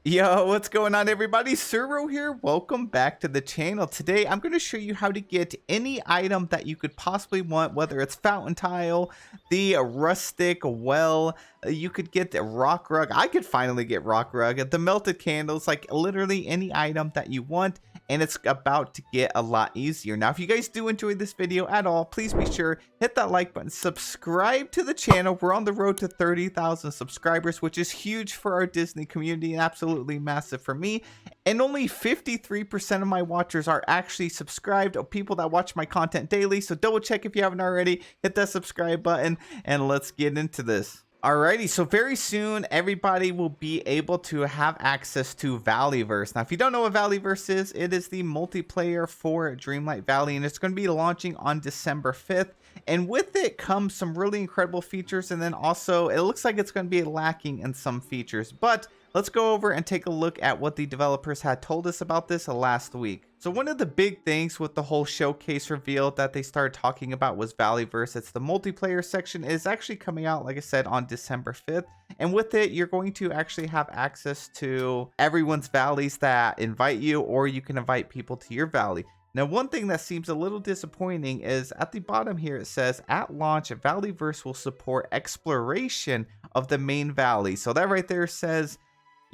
Yo, what's going on everybody? Suro here. Welcome back to the channel. Today I'm going to show you how to get any item that you could possibly want, whether it's fountain tile, the rustic well, you could get the rock rug. I could finally get rock rug, the melted candles, like literally any item that you want. And it's about to get a lot easier. Now, if you guys do enjoy this video at all, please be sure hit that like button, subscribe to the channel. We're on the road to 30,000 subscribers, which is huge for our Disney community and absolutely massive for me. And only 53% of my watchers are actually subscribed, or people that watch my content daily. So double check if you haven't already, hit that subscribe button, and let's get into this. Alrighty, so very soon everybody will be able to have access to ValleyVerse. Now, if you don't know what ValleyVerse is, it is the multiplayer for Dreamlight Valley, and it's going to be launching on December 5th. And with it comes some really incredible features, and then also it looks like it's going to be lacking in some features. But let's go over and take a look at what the developers had told us about this last week. So one of the big things with the whole showcase reveal that they started talking about was ValleyVerse. It's the multiplayer section. It is actually coming out, like I said, on December 5th. And with it, you're going to actually have access to everyone's valleys that invite you, or you can invite people to your valley. Now, one thing that seems a little disappointing is at the bottom here, it says at launch, ValleyVerse will support exploration of the main valley. So that right there says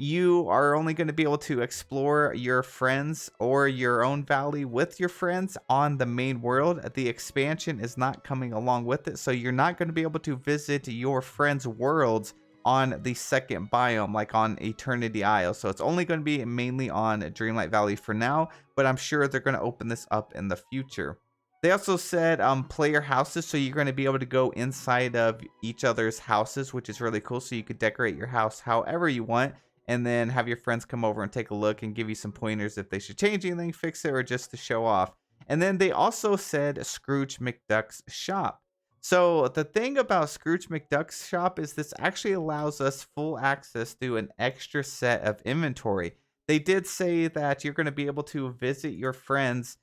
you are only going to be able to explore your friends or your own valley with your friends on the main world. The expansion is not coming along with it, so you're not going to be able to visit your friends' worlds on the second biome, like on Eternity Isle. So it's only going to be mainly on Dreamlight Valley for now, but I'm sure they're going to open this up in the future. They also said player houses, so you're going to be able to go inside of each other's houses, which is really cool. So you could decorate your house however you want, and then have your friends come over and take a look and give you some pointers if they should change anything, fix it, or just to show off. And then they also said Scrooge McDuck's shop. So the thing about Scrooge McDuck's shop is this actually allows us full access to an extra set of inventory. They did say that you're going to be able to visit your friend's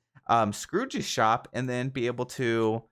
Scrooge's shop and then be able to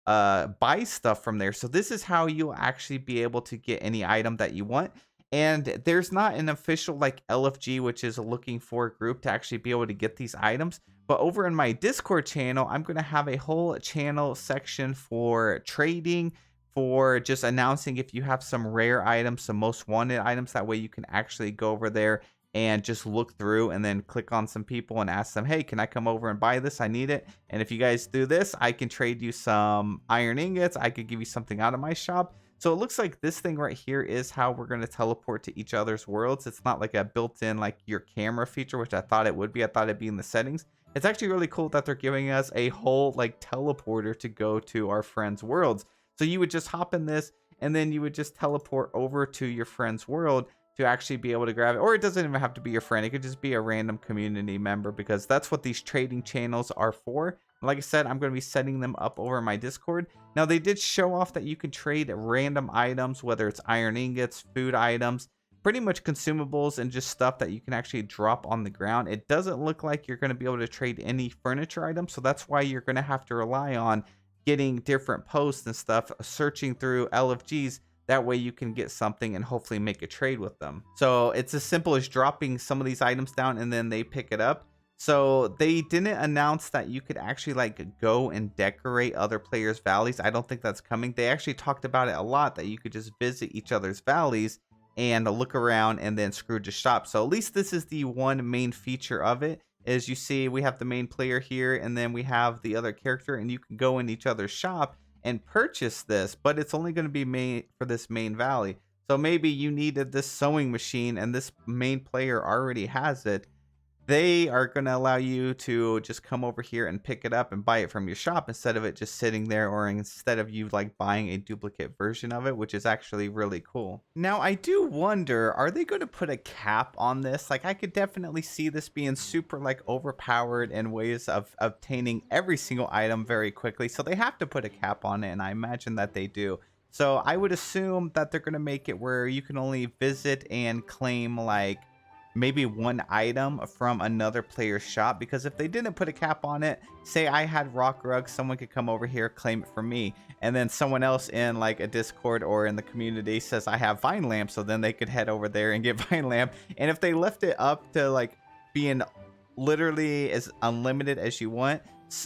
buy stuff from there. So this is how you'll actually be able to get any item that you want. And there's not an official like LFG, which is a looking for group to actually be able to get these items. But over in my Discord channel, I'm going to have a whole channel section for trading, for just announcing if you have some rare items, some most wanted items. That way you can actually go over there and just look through and then click on some people and ask them, hey, can I come over and buy this? I need it. And if you guys do this, I can trade you some iron ingots. I could give you something out of my shop. So it looks like this thing right here is how we're going to teleport to each other's worlds. It's not like a built-in like your camera feature, which I thought it would be. I thought it'd be in the settings. It's actually really cool that they're giving us a whole like teleporter to go to our friends' worlds. So you would just hop in this and then you would just teleport over to your friend's world to actually be able to grab it. Or it doesn't even have to be your friend. It could just be a random community member, because that's what these trading channels are for. Like I said, I'm going to be setting them up over my Discord. Now, they did show off that you can trade random items, whether it's iron ingots, food items, pretty much consumables, and just stuff that you can actually drop on the ground. It doesn't look like you're going to be able to trade any furniture items, so that's why you're going to have to rely on getting different posts and stuff, searching through LFGs. That way you can get something and hopefully make a trade with them. So it's as simple as dropping some of these items down and then they pick it up. So they didn't announce that you could actually like go and decorate other players' valleys. I don't think that's coming. They actually talked about it a lot, that you could just visit each other's valleys and look around and then Scrooge's shop. So at least this is the one main feature of it. As you see, we have the main player here and then we have the other character, and you can go in each other's shop and purchase this, but it's only going to be made for this main valley. So maybe you needed this sewing machine and this main player already has it. They are going to allow you to just come over here and pick it up and buy it from your shop, instead of it just sitting there, or instead of you like buying a duplicate version of it, which is actually really cool. Now, I do wonder, are they going to put a cap on this? Like, I could definitely see this being super like overpowered in ways of obtaining every single item very quickly. So they have to put a cap on it, and I imagine that they do. So I would assume that they're going to make it where you can only visit and claim like maybe one item from another player's shop, because if they didn't put a cap on it, say I had rock rug, someone could come over here, claim it for me, and then someone else in like a Discord or in the community says I have vine lamp, so then they could head over there and get vine lamp. And if they left it up to like being literally as unlimited as you want,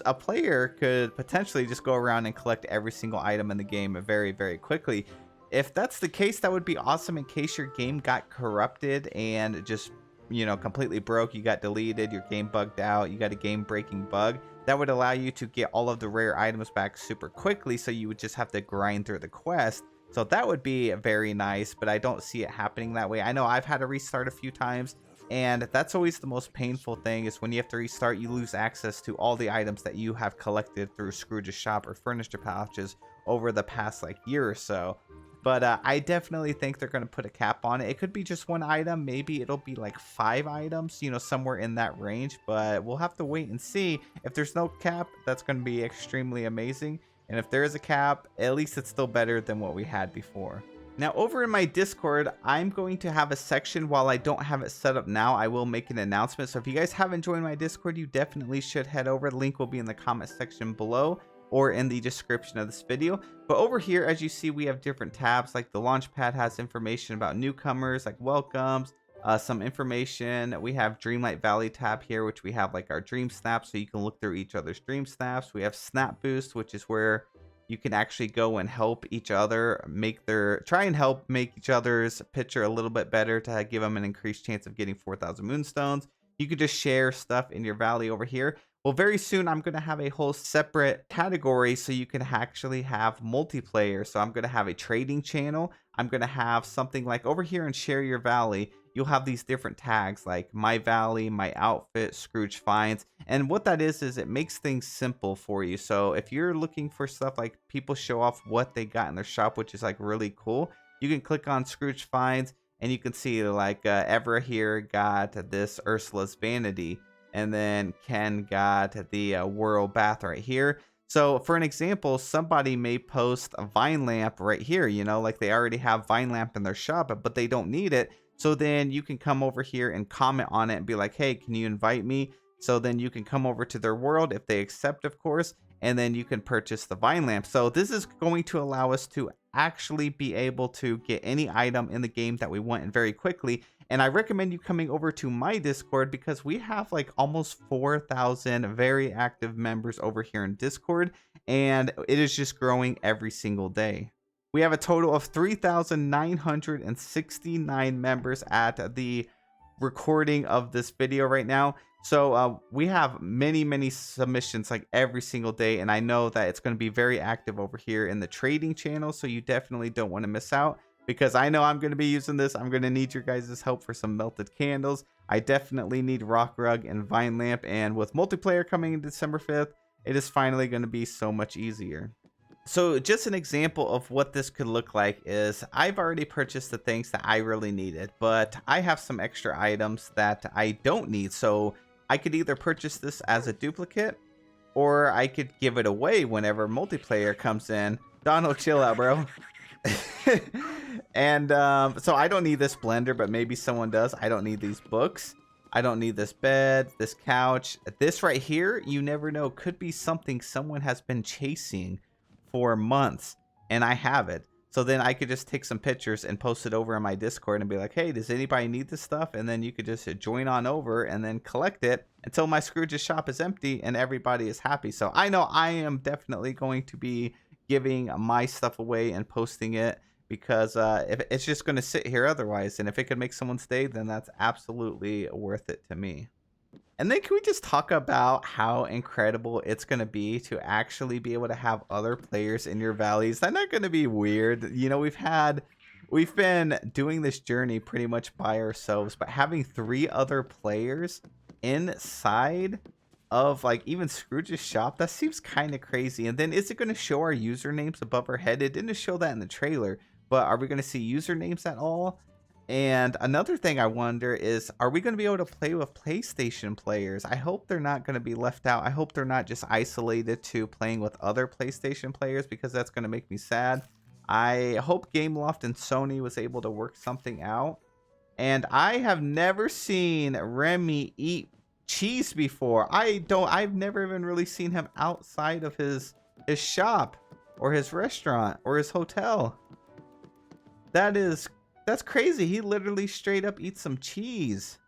a player could potentially just go around and collect every single item in the game very, very quickly. If that's the case, that would be awesome in case your game got corrupted and just, you know, completely broke. You got deleted, your game bugged out, you got a game breaking bug. That would allow you to get all of the rare items back super quickly, so you would just have to grind through the quest. So that would be very nice, but I don't see it happening that way. I know I've had to restart a few times, and that's always the most painful thing, is when you have to restart, you lose access to all the items that you have collected through Scrooge's shop or furniture pouches over the past like year or so. But I definitely think they're going to put a cap on it. It could be just one item. Maybe it'll be like 5 items, you know, somewhere in that range. But we'll have to wait and see. If there's no cap, that's going to be extremely amazing. And if there is a cap, at least it's still better than what we had before. Now, over in my Discord, I'm going to have a section. While I don't have it set up now, I will make an announcement. So if you guys haven't joined my Discord, you definitely should head over. The link will be in the comment section below or in the description of this video. But over here, as you see, we have different tabs. Like the launch pad has information about newcomers, like welcomes, some information. We have Dreamlight Valley tab here, which we have like our dream snaps, so you can look through each other's dream snaps. We have snap boost, which is where you can actually go and help each other try and help make each other's picture a little bit better to give them an increased chance of getting 4,000 moonstones. You can just share stuff in your valley over here. Well, very soon I'm going to have a whole separate category so you can actually have multiplayer. So I'm going to have a trading channel. I'm going to have something like over here in Share Your Valley. You'll have these different tags like My Valley, My Outfit, Scrooge Finds. And what that is it makes things simple for you. So if you're looking for stuff like people show off what they got in their shop, which is like really cool, you can click on Scrooge Finds and you can see like Evra here got this Ursula's Vanity. And then Ken got the Whirl Bath right here. So for an example, somebody may post a vine lamp right here, you know, like they already have vine lamp in their shop, but they don't need it. So then you can come over here and comment on it and be like, hey, can you invite me? So then you can come over to their world if they accept, of course, and then you can purchase the vine lamp. So this is going to allow us to actually be able to get any item in the game that we want and very quickly. And I recommend you coming over to my Discord because we have like almost 4,000 very active members over here in Discord, and it is just growing every single day. We have a total of 3,969 members at the recording of this video right now. So we have many submissions like every single day, and I know that it's going to be very active over here in the trading channel, so you definitely don't want to miss out, because I know I'm going to be using this. I'm going to need your guys' help for some melted candles. I definitely need rock rug and vine lamp, and with multiplayer coming in December 5th, it is finally going to be so much easier. So just an example of what this could look like is I've already purchased the things that I really needed, but I have some extra items that I don't need. So I could either purchase this as a duplicate, or I could give it away whenever multiplayer comes in. Donald, chill out, bro. And so I don't need this blender, but maybe someone does. I don't need these books. I don't need this bed, this couch. This right here, you never know, could be something someone has been chasing for months, and I have it. So then I could just take some pictures and post it over in my Discord and be like, hey, does anybody need this stuff? And then you could just join on over and then collect it until my Scrooge's shop is empty and everybody is happy. So I know I am definitely going to be giving my stuff away and posting it, because if it's just going to sit here otherwise, and if it could make someone stay, then that's absolutely worth it to me. And then can we just talk about how incredible it's going to be to actually be able to have other players in your valleys? That's not going to be weird. You know, we've been doing this journey pretty much by ourselves, but having 3 other players inside of like even Scrooge's shop, that seems kind of crazy. And then is it going to show our usernames above our head? It didn't show that in the trailer, but are we going to see usernames at all? And another thing I wonder is, are we going to be able to play with PlayStation players? I hope they're not going to be left out. I hope they're not just isolated to playing with other PlayStation players, because that's going to make me sad. I hope Gameloft and Sony was able to work something out And I have never seen Remy eat cheese before. I've never even really seen him outside of his shop or his restaurant or his hotel. That's crazy. He literally straight up eats some cheese.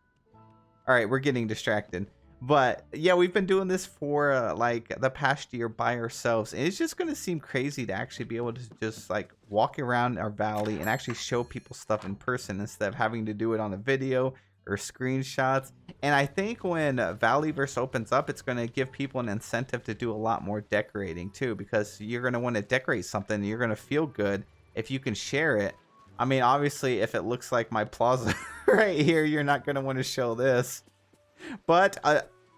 All right, we're getting distracted. But yeah, we've been doing this for like the past year by ourselves. And it's just going to seem crazy to actually be able to just like walk around our valley and actually show people stuff in person instead of having to do it on a video or screenshots. And I think when ValleyVerse opens up, it's going to give people an incentive to do a lot more decorating too, because you're going to want to decorate something. And you're going to feel good if you can share it. I mean, obviously, if it looks like my plaza right here, you're not going to want to show this. But,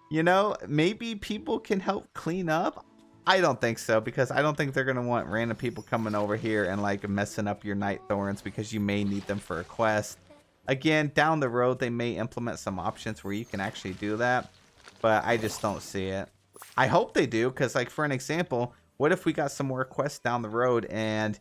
you know, maybe people can help clean up. I don't think so, because I don't think they're going to want random people coming over here and like messing up your night thorns because you may need them for a quest. Again, down the road, they may implement some options where you can actually do that, but I just don't see it. I hope they do, because like for an example, what if we got some more quests down the road and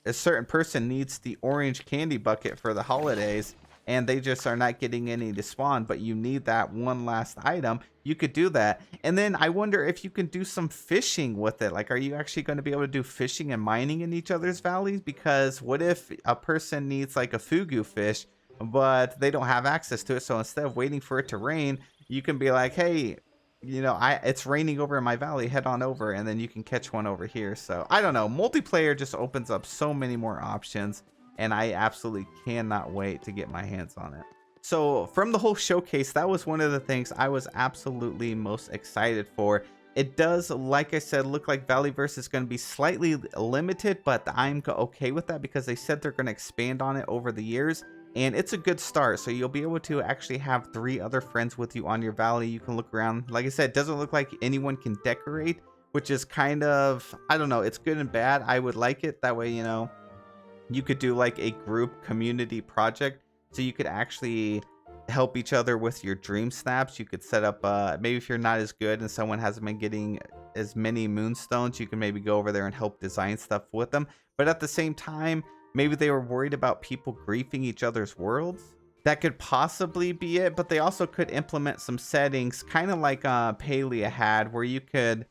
a certain person needs the orange candy bucket for the holidays and they just are not getting any to spawn, but you need that one last item, you could do that. And then I wonder if you can do some fishing with it. Like, are you actually going to be able to do fishing and mining in each other's valleys? Because what if a person needs like a fugu fish, but they don't have access to it? So instead of waiting for it to rain, you can be like, hey, you know, it's raining over in my valley, head on over, and then you can catch one over here. So I don't know, multiplayer just opens up so many more options, and I absolutely cannot wait to get my hands on it. So from the whole showcase, that was one of the things I was absolutely most excited for. It does, like I said, look like ValleyVerse is going to be slightly limited, but I'm okay with that because they said they're going to expand on it over the years. And it's a good start, so you'll be able to actually have 3 other friends with you on your valley. You can look around. Like I said, it doesn't look like anyone can decorate, which is kind of, I don't know, it's good and bad. I would like it that way, you know, you could do like a group community project, so you could actually help each other with your dream snaps. You could set up maybe if you're not as good and someone hasn't been getting as many moonstones, you can maybe go over there and help design stuff with them. But at the same time, maybe they were worried about people griefing each other's worlds. That could possibly be it, but they also could implement some settings kind of like Palia had, where you could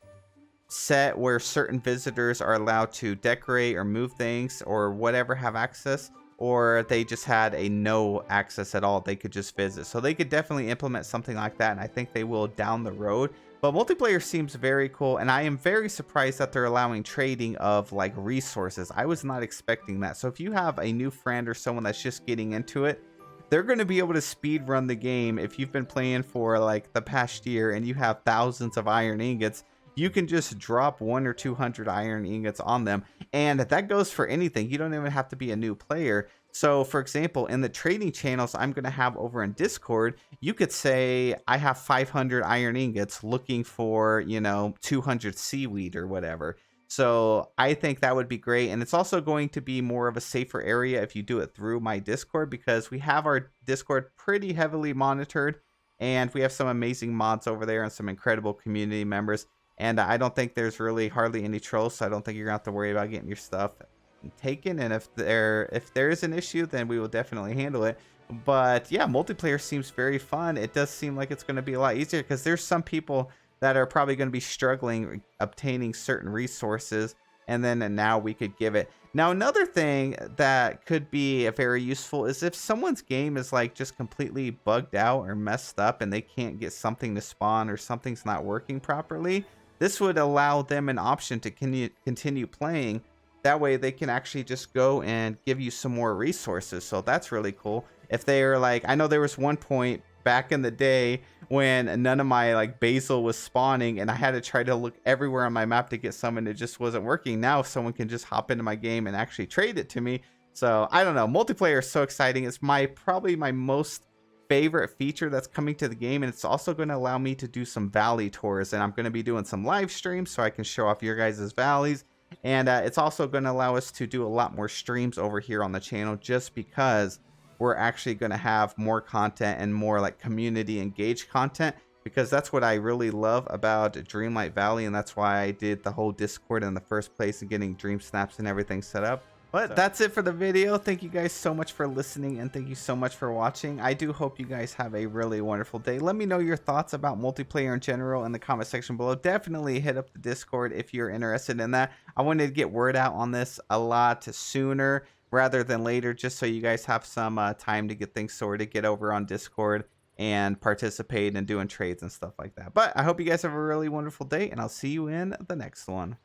set where certain visitors are allowed to decorate or move things or whatever, have access, or they just had a no access at all. They could just visit. So they could definitely implement something like that, and I think they will down the road. But multiplayer seems very cool, and I am very surprised that they're allowing trading of like resources. I was not expecting that. So if you have a new friend or someone that's just getting into it, they're going to be able to speed run the game. If you've been playing for like the past year and you have thousands of iron ingots, you can just drop 100 or 200 iron ingots on them, and that goes for anything. You don't even have to be a new player. So for example, in the trading channels I'm going to have over in Discord, you could say I have 500 iron ingots looking for, you know, 200 seaweed or whatever. So I think that would be great. And it's also going to be more of a safer area if you do it through my Discord, because we have our Discord pretty heavily monitored, and we have some amazing mods over there and some incredible community members. And I don't think there's really hardly any trolls, so I don't think you're gonna have to worry about getting your stuff taken. And if there is an issue, then we will definitely handle it. But yeah, multiplayer seems very fun. It does seem like it's going to be a lot easier, because there's some people that are probably going to be struggling obtaining certain resources, and then now we could give it. Now another thing that could be very useful is if someone's game is like just completely bugged out or messed up and they can't get something to spawn or something's not working properly. This would allow them an option to continue playing. That way they can actually just go and give you some more resources. So that's really cool. If they're like, I know there was one point back in the day when none of my like basil was spawning and I had to try to look everywhere on my map to get some, and it just wasn't working. Now someone can just hop into my game and actually trade it to me. So I don't know, multiplayer is so exciting. It's probably my most favorite feature that's coming to the game, and it's also going to allow me to do some valley tours, and I'm going to be doing some live streams so I can show off your guys' valleys. And it's also going to allow us to do a lot more streams over here on the channel, just because we're actually going to have more content and more like community engaged content, because that's what I really love about Dreamlight Valley, and that's why I did the whole Discord in the first place and getting dream snaps and everything set up. But So that's it for the video. Thank you guys so much for listening, and thank you so much for watching. I do hope you guys have a really wonderful day. Let me know your thoughts about multiplayer in general in the comment section below. Definitely hit up the Discord if you're interested in that. I wanted to get word out on this a lot sooner rather than later, just so you guys have some time to get things sorted, get over on Discord and participate in doing trades and stuff like that. But I hope you guys have a really wonderful day, and I'll see you in the next one.